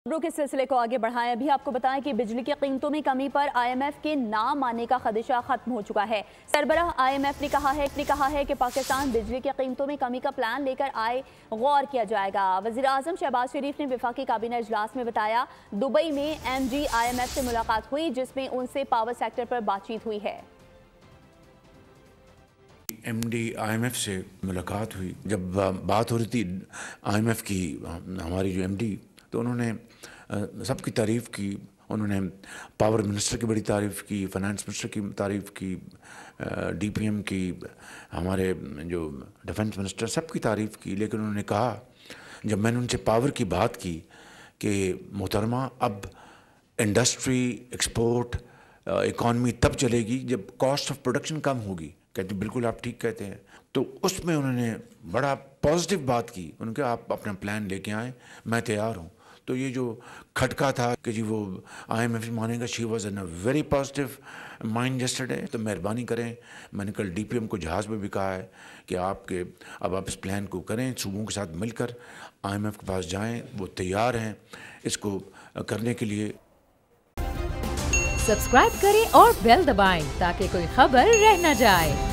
खबरों के सिलसिले को आगे बढ़ाएं। अभी आपको बताएं कि बिजली की कीमतों में कमी पर आईएमएफ के नाम आने का खदशा खत्म हो चुका है। सरबराह आईएमएफ ने कहा है कि पाकिस्तान बिजली की कीमतों में कमी का प्लान लेकर आए, गौर किया जाएगा। वज़ीर आज़म शहबाज शरीफ ने वफाकी काबीना इजलास में बताया, दुबई में एमडी आईएमएफ से मुलाकात हुई, जिसमें उनसे पावर सेक्टर पर बातचीत हुई है। एमडी आईएमएफ से मुलाकात हुई। जब बात हो रही थी आईएमएफ की, हमारी जो एमडी, तो उन्होंने सबकी तारीफ़ की। उन्होंने पावर मिनिस्टर की बड़ी तारीफ़ की, फाइनेंस मिनिस्टर की तारीफ़ की, डीपीएम की, हमारे जो डिफेंस मिनिस्टर, सबकी तारीफ़ की। लेकिन उन्होंने कहा, जब मैंने उनसे पावर की बात की कि मोहतरमा अब इंडस्ट्री, एक्सपोर्ट, इकॉनमी तब चलेगी जब कॉस्ट ऑफ प्रोडक्शन कम होगी। कहते बिल्कुल आप ठीक कहते हैं। तो उसमें उन्होंने बड़ा पॉजिटिव बात की। उन्होंने कहा आप अपना प्लान लेके आएँ, मैं तैयार हूँ। तो ये जो खटका था कि जी वो आईएमएफ मानेगा, she was in a very positive mind yesterday. तो मेहरबानी करें, मैंने कल डीपीएम को जहाज़ में भी कहा है कि अब आप इस प्लान को करें, सूबों के साथ मिलकर आईएमएफ के पास जाएं, वो तैयार हैं इसको करने के लिए। सब्सक्राइब करें और बेल दबाएं ताकि कोई खबर रह न जाए।